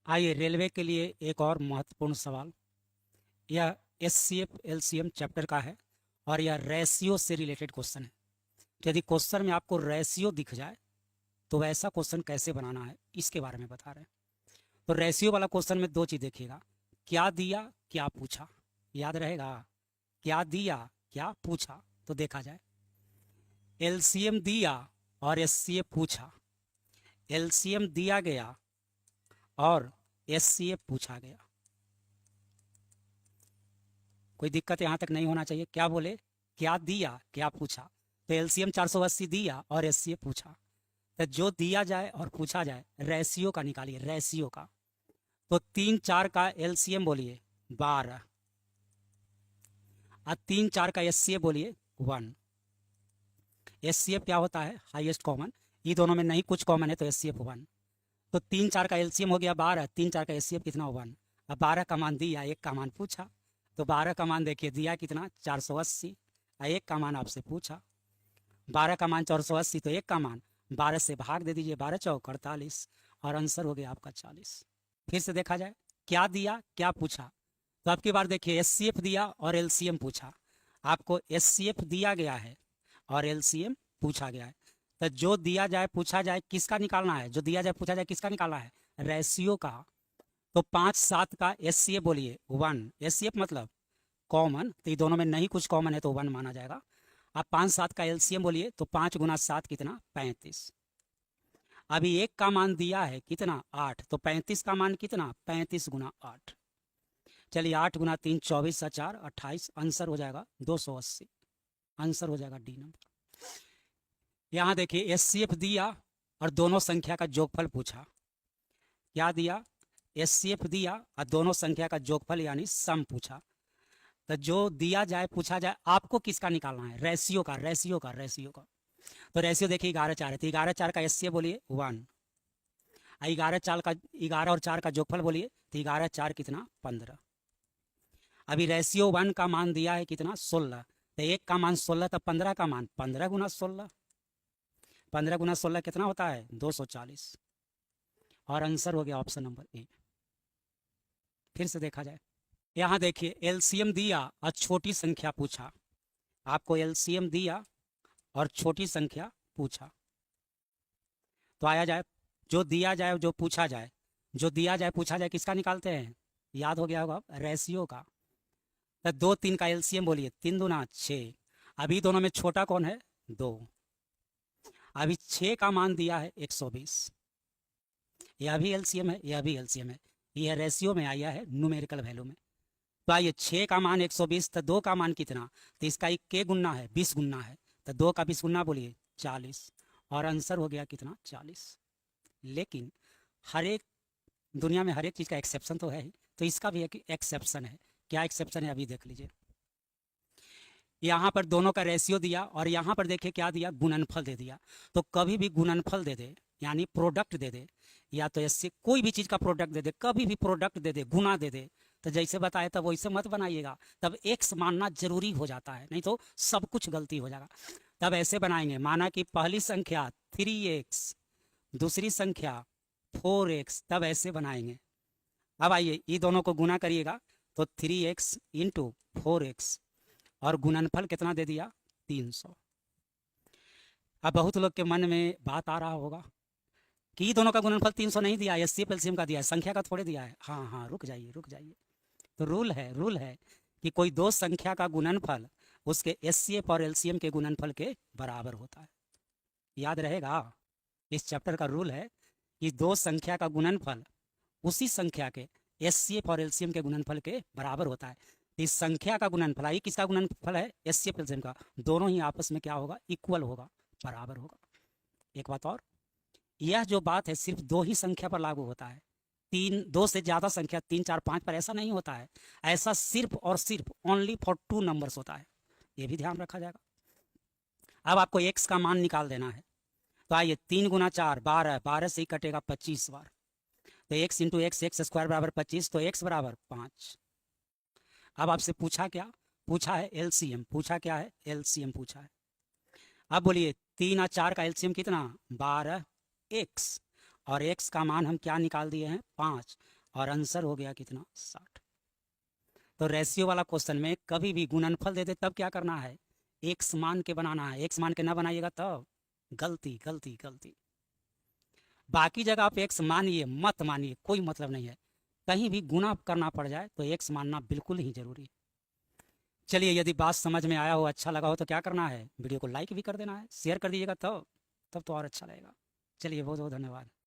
आइए रेलवे के लिए एक और महत्वपूर्ण सवाल। यह एचसीएफ एलसीएम चैप्टर का है और यह रेशियो से रिलेटेड क्वेश्चन है। तो यदि क्वेश्चन में आपको रेशियो दिख जाए तो वैसा क्वेश्चन कैसे बनाना है इसके बारे में बता रहे हैं। तो रेशियो वाला क्वेश्चन में दो चीज़ देखिएगा, क्या दिया क्या पूछा। याद रहेगा, क्या दिया क्या पूछा। तो देखा जाए, एलसीएम दिया और एचसीएफ पूछा। एलसीएम दिया गया और एचसीएफ पूछा गया। कोई दिक्कत यहाँ तक नहीं होना चाहिए। क्या बोले, क्या दिया क्या पूछा। तो एलसीएम 480 दिया और एचसीएफ पूछा। तो जो दिया जाए और पूछा जाए रेशियो का निकालिए, रेशियो का। तो 3 4 का एलसीएम बोलिए 12 और 3 4 का एचसीएफ बोलिए 1। एचसीएफ क्या होता है, हाईएस्ट कॉमन। ये दोनों में नहीं कुछ कॉमन है तो एचसीएफ 1। तो 3 4 का एलसीएम हो गया 12, 3 4 का एचसीएफ कितना 1। अब 12 का मान दिया, एक का मान पूछा। तो 12 का मान देखिए दिया कितना 480 और एक का मान आपसे पूछा। 12 का मान 480 तो एक का मान 12 से भाग दे दीजिए, 12 चौक 48 और आंसर हो गया आपका 40। फिर से देखा जाए, क्या दिया क्या पूछा। तो अब की बार देखिए, एचसीएफ दिया और एलसीएम पूछा। आपको एचसीएफ दिया गया है और एलसीएम पूछा गया है। तो जो दिया जाए पूछा जाए किसका निकालना है, जो दिया जाए पूछा जाए किसका निकालना है, रेशियो का। तो 5 7 का एचसीएफ बोलिए 1। एचसीएफ मतलब कॉमन, तो ये दोनों में नहीं कुछ कॉमन है तो 1 माना जाएगा। अब 5 7 का एलसीएम बोलिए तो 5 गुना 7 कितना 35। अभी एक का मान दिया है कितना 8, तो 35 का मान कितना 35 गुना 8। चलिए 8 गुना 3 24 और 4 28, आंसर हो जाएगा 280। आंसर हो जाएगा डी नंबर। यहाँ देखिए एचसीएफ दिया और दोनों संख्या का जोगफल पूछा। क्या दिया, एचसीएफ दिया और दोनों संख्या का जोगफल यानी सम पूछा। तो जो दिया जाए पूछा जाए आपको किसका निकालना है, रेशियो का, रेशियो का, रेशियो का। तो रेशियो देखिए 11 4 है तो 11 4 का एचसीएफ बोलिए 1। 11 और 4 का जोगफल बोलिए तो 11 4 कितना 15। अभी रेशियो 1 का मान दिया है कितना 16, तो एक का मान 16 तो 15 का मान 15 गुना 16। 15 गुना 16 कितना होता है 240 और आंसर हो गया ऑप्शन नंबर ए। फिर से देखा जाए, यहाँ देखिए एलसीएम दिया और छोटी संख्या पूछा। आपको एलसीएम दिया और छोटी संख्या पूछा। तो आया जाए, जो दिया जाए जो पूछा जाए, जो दिया जाए पूछा जाए किसका निकालते हैं, याद हो गया होगा रेशियो का। तो 2 3 का एलसीएम बोलिए 3 दूना 6। अभी दोनों में छोटा कौन है 2। अभी 6 का मान दिया है 120। यह भी एलसीएम है, यह भी एलसीएम है। यह रेशियो में आया है न्यूमेरिकल वैल्यू में। तो आइए 6 का मान 120 तो 2 का मान कितना, तो इसका एक के गुना है 20 गुना है, तो 2 का 20 गुना बोलिए 40 और आंसर हो गया कितना 40। लेकिन हर एक दुनिया में हर एक चीज़ का एक्सेप्शन तो है ही, तो इसका भी एक एक्सेप्शन है। क्या एक्सेप्शन है अभी देख लीजिए। यहाँ पर दोनों का रेशियो दिया और यहाँ पर देखिए क्या दिया, गुणनफल दे दिया। तो कभी भी गुणनफल दे दे यानी प्रोडक्ट दे दे, या तो इससे कोई भी चीज़ का प्रोडक्ट दे दे, कभी भी प्रोडक्ट दे दे, गुना दे दे, तो जैसे बताया तब वैसे मत बनाइएगा, तब एक्स मानना जरूरी हो जाता है, नहीं तो सब कुछ गलती हो जाएगा। तब ऐसे बनाएंगे, माना कि पहली संख्या 3x, दूसरी संख्या 4x, तब ऐसे बनाएंगे। अब आइए ये दोनों को गुना करिएगा तो 3x इंटू 4x और गुणनफल कितना दे दिया 300। अब बहुत लोग के मन में बात आ रहा होगा कि दोनों का गुणनफल 300 नहीं दिया है, एचसीएफ एलसीएम का दिया है, संख्या का थोड़े दिया है। हाँ हाँ रुक जाइए रुक जाइए। तो रूल है कि कोई दो संख्या का गुणनफल उसके एचसीएफ और एलसीएम के गुणनफल के बराबर होता है। याद रहेगा, इस चैप्टर का रूल है कि दो संख्या का गुणनफल उसी संख्या के एचसीएफ और एलसीएम के गुणनफल के बराबर होता है। इस संख्या का गुणनफल, ये किसका गुणनफल है, एचसीएफ एलसीएम का, दोनों ही आपस में क्या होगा, इक्वल होगा, बराबर होगा। एक बात और, यह जो बात है सिर्फ दो ही संख्या पर लागू होता है, दो से ज्यादा संख्या 3 4 5 पर ऐसा नहीं होता है। ऐसा सिर्फ और सिर्फ ओनली फॉर 2 नंबर्स होता है, ये भी ध्यान रखा जाएगा। अब आपको एक्स का मान निकाल देना है। तो आइए 3 गुना 4 12, 12 से ही कटेगा 25 बार, तो x into x, x square बराबर 25, तो एक्स बराबर 5। अब आपसे पूछा क्या, पूछा है एलसीएम, पूछा क्या है एलसीएम पूछा है। अब बोलिए 3 और 4 का एलसीएम कितना 12x, और x का मान हम क्या निकाल दिए हैं 5, और आंसर हो गया कितना 60। तो रेशियो वाला क्वेश्चन में कभी भी गुणनफल दे दे तब क्या करना है, एक समान के बनाना है, एक समान के ना बनाइएगा तब गलती गलती गलती। बाकी जगह आप एक्स मानिए मत मानिए कोई मतलब नहीं है, कहीं भी गुना करना पड़ जाए तो एक्स मानना बिल्कुल ही जरूरी है। चलिए यदि बात समझ में आया हो, अच्छा लगा हो तो क्या करना है, वीडियो को लाइक भी कर देना है, शेयर कर दीजिएगा तब तो और अच्छा लगेगा। चलिए बहुत बहुत धन्यवाद।